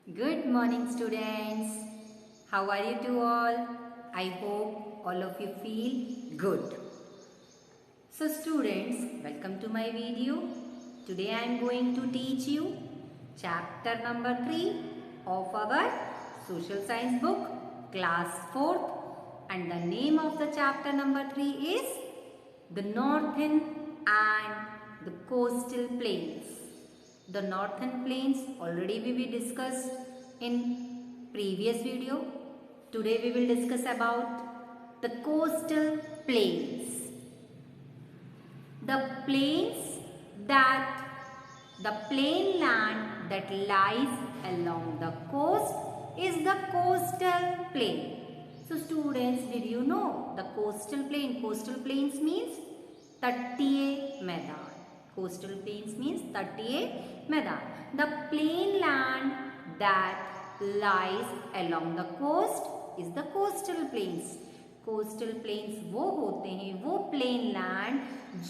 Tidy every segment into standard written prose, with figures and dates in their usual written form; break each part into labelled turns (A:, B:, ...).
A: Good morning, students. How are you two all? I hope all of you feel good. So students, welcome to my video. Today I am going to teach you chapter number 3 of our social science book, class 4th, and the name of the chapter number 3 is the northern and the coastal plains. The northern plains already we discussed in previous video. Today we will discuss about the coastal plains. The plain land that lies along the coast is the coastal plain. So students, did you know the coastal plain? Coastal plains means तटीय मैदान. Coastal plains means तटीय मैदान. The plain land that lies along the coast is the coastal plains. Coastal plains वो होते हैं, वो plain land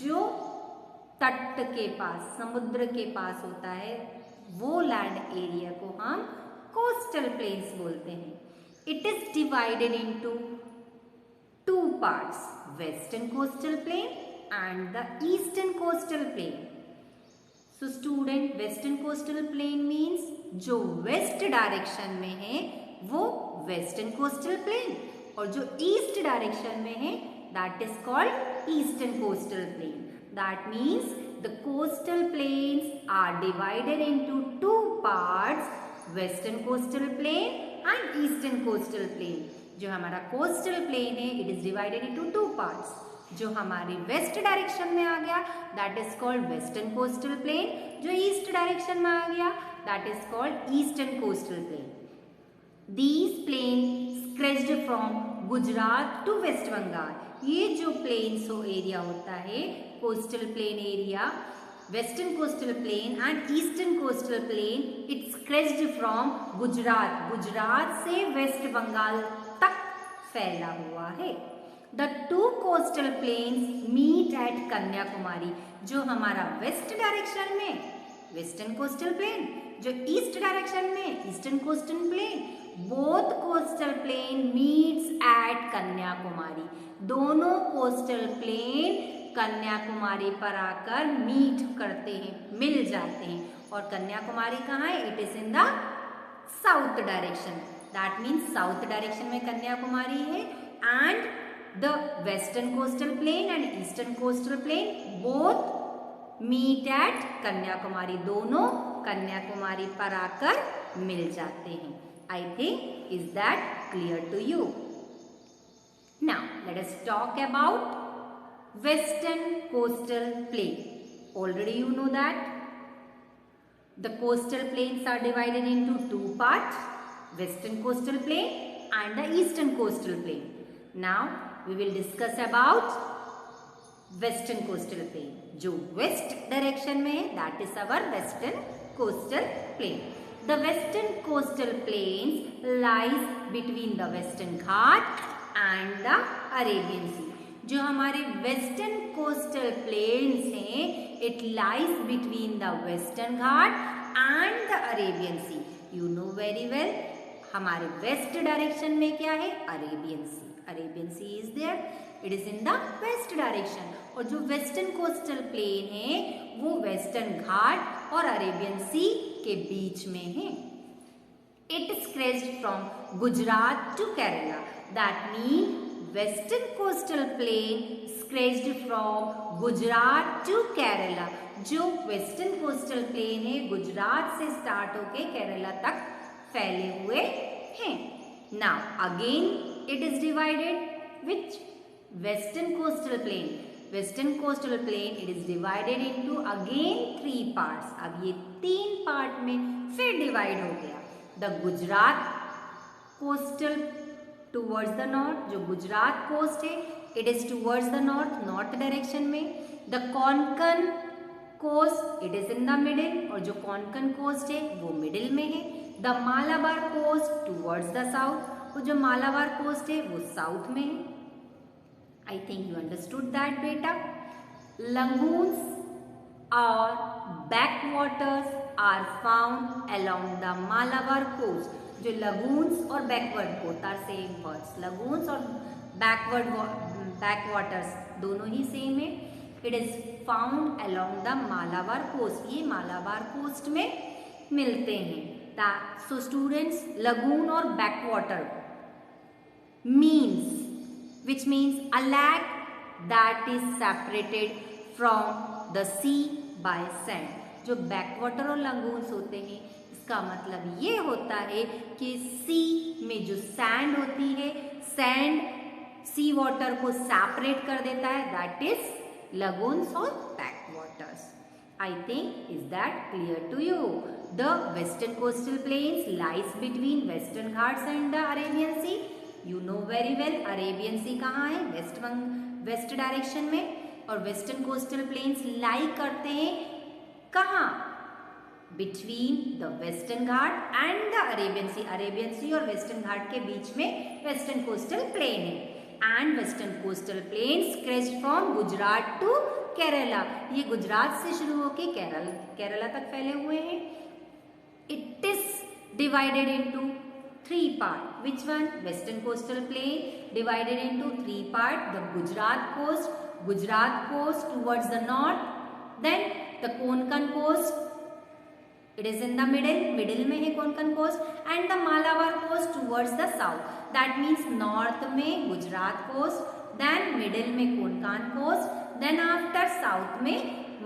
A: जो तट के पास, समुद्र के पास होता है, वो लैंड एरिया को हम कोस्टल प्लेन्स बोलते हैं. It is divided into two parts, western coastal plain and the eastern coastal plane. So student, western coastal plane means जो वेस्ट डायरेक्शन में है वो वेस्टर्न कोस्टल प्लेन, और जो ईस्ट डायरेक्शन में है that is called eastern coastal plane. That means the coastal plains are divided into two parts, western coastal plain and eastern coastal plain. जो हमारा coastal plain है, it is divided into two parts. जो हमारी west direction में आ गया that is called western coastal plain. जो east direction में आ गया that is called eastern coastal plain. These plains stretched from Gujarat to West Bengal. ये जो प्लेन्सो एरिया होता है, coastal plain area, western coastal plain and eastern coastal plain, it stretched from Gujarat से वेस्ट बंगाल तक फैला हुआ है. The two coastal plains meet at Kanyakumari. जो हमारा वेस्ट डायरेक्शन में वेस्टर्न कोस्टल प्लेन, जो ईस्ट डायरेक्शन में eastern coastal plain, both coastal plain meets at Kanyakumari. दोनों कोस्टल प्लेन कन्याकुमारी पर आकर मीट करते हैं, मिल जाते हैं. और कन्याकुमारी कहाँ है? It is in the south direction. That means south direction में कन्याकुमारी है. And the western coastal plain and eastern coastal plain both meet at Kanyakumari. दोनों कन्याकुमारी पर आकर मिल जाते हैं. I think, is that clear to you? Now, let us talk about western coastal plain. Already you know that the coastal plains are divided into two parts, western coastal plain and the eastern coastal plain. Now, we will discuss about western coastal plain. जो west direction में है, that is our western coastal plain. The western coastal plains lies between the Western Ghat and the Arabian Sea. जो हमारे western coastal plains हैं, it lies between the Western Ghat and the Arabian Sea. You know very well, हमारे west direction में क्या है? Arabian Sea. Arabian Sea is there. It is in the west direction. और जो western coastal plain है वो western घाट और Arabian सी के बीच में है. It stretched from Gujarat to Kerala. That mean western coastal plain stretched from Gujarat to Kerala. जो वेस्टर्न कोस्टल प्लेन है गुजरात से स्टार्ट होके केरला तक फैले हुए हैं. Now again it is divided which western coastal plain. Western coastal plain it is divided into again three parts. अब ये तीन पार्ट में फिर डिवाइड हो गया. The Gujarat coastal towards the north, जो गुजरात कोस्ट है it is towards the north direction में. The Konkan coast it is in the middle, और जो कोंकण कोस्ट है वो मिडिल में है. The Malabar coast towards the south, वो जो मालाबार कोस्ट है वो साउथ में है. I think you understood that, beta. Lagoons or backwaters are found along the Malabar coast. जो lagoons और backward both are same words. Lagoons और backwaters दोनों ही same है. It is found along the Malabar coast. ये Malabar coast में मिलते हैं. So students, lagoon or backwater which means a lake that is separated from the sea by sand. जो backwater और lagoons होते हैं इसका मतलब ये होता है कि सी में जो सैंड होती है, सैंड सी वाटर को सेपरेट कर देता है, दैट इज लगून्स और backwaters. I think is that clear to you? The western coastal plains lies between Western Ghats and the Arabian Sea. You know very well Arabian Sea कहाँ है? Waste direction में. और western coastal planes लाई करते हैं कहाँ? Between the western Ghat and the Arabian Sea. Arabian Sea और western Ghat के बीच में वेस्टर्न कोस्टल प्लेन है. And western coastal plain stretched from Gujarat to Kerala. ये गुजरात से शुरू होकर केरला तक फैले हुए हैं. It is divided into 3 parts. Which one? Western coastal plain divided into 3 parts. The Gujarat coast towards the north. Then the Konkan coast. It is in the middle में है Konkan coast. And the Malabar coast towards the south. That means north में Gujarat coast. Then middle में Konkan coast. Then after south में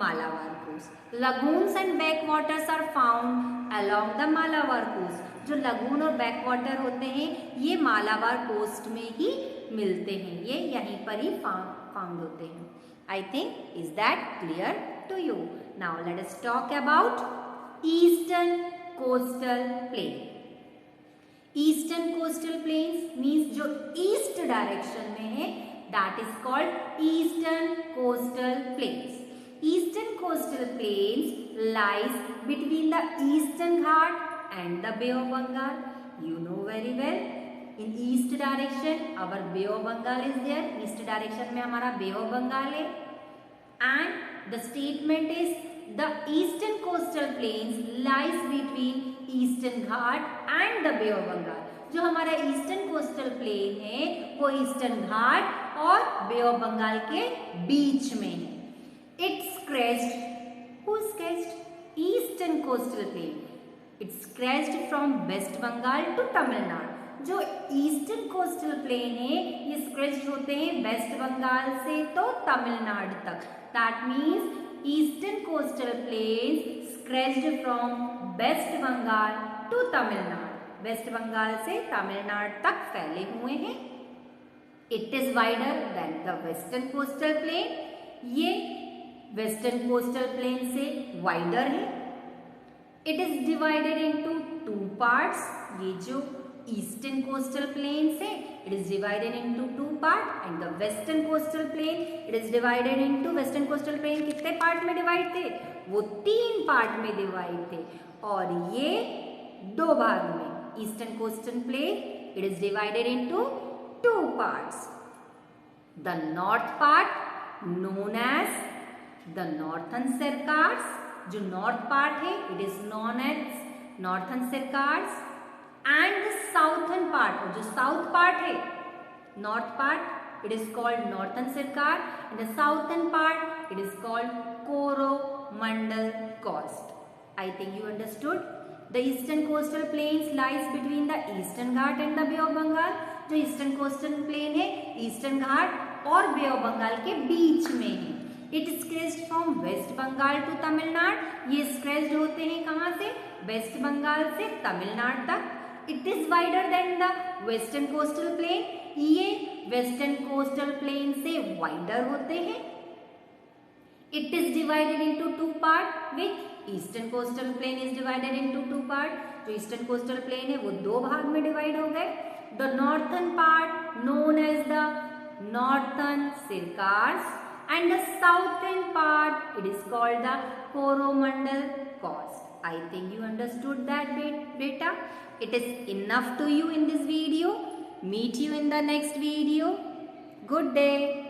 A: Malabar coast. Lagoons and backwaters are found along the Malabar coast. जो lagoon और backwater होते हैं ये Malabar coast में ही मिलते हैं. ये यहीं पर ही फाउंड होते हैं. I think is that clear to you? Now let us talk about eastern coastal plain. Eastern coastal plains means जो ईस्ट डायरेक्शन में है, that is called eastern coastal plains. Eastern coastal plains lies between the Eastern Ghat and the Bay of Bengal. You know very well. In east direction, our Bay of Bengal is there. East direction में हमारा Bay of Bengal है. And the statement is the Eastern coastal plains lies between Eastern Ghat and the Bay of Bengal. जो हमारा eastern coastal plain है वो eastern Ghat और Bay of Bengal के बीच में है. It's stretched. Who stretched? Eastern coastal plain. It's stretched from West Bengal to Tamil Nadu. जो ईस्टर्न कोस्टल प्लेन है ये स्ट्रेच्ड होते हैं वेस्ट बंगाल से तो तमिलनाडु तक. That means eastern coastal plain stretched from West Bengal to Tamil Nadu. West Bengal से तमिलनाडु तक फैले हुए हैं. It is wider than the western coastal plain. ये वेस्टर्न कोस्टल प्लेन से वाइडर है. It is divided into 2 parts. ये जो ईस्टर्न कोस्टल प्लेन से it is divided into 2 parts and the western coastal plain it is divided into. Western coastal plain कितने part में divide थे? वो 3 part में डिवाइड थे और ये 2 भाग में. Eastern coastal plain it is divided into 2 parts. The north part known as the northern Circars. जो नॉर्थ पार्ट है it is known as northern Circars. And the southern part, और जो साउथ पार्ट है north part it is called northern Circar and the southern part it is called Coromandel coast. I think you understood. The eastern coastal plains lies between the eastern Ghat and the Bay of Bengal. जो eastern coastal plain है eastern Ghat और Bay of Bengal के बीच में है. It stretched from West Bengal to Tamil Nadu. ये stretched होते हैं कहाँ से? वेस्ट बंगाल से तमिलनाडु तक. It is wider than the western coastal plain. ये वेस्टर्न कोस्टल प्लेन से वाइडर होते हैं. It is divided into 2 parts. Which eastern coastal plain is divided into 2 parts. जो ईस्टर्न कोस्टल प्लेन है वो 2 भाग में डिवाइड हो गए. The northern part known as the northern Circars and the southern part it is called the Coromandel coast. I think you understood that beta. It is enough to you in this video. Meet you in the next video. Good day.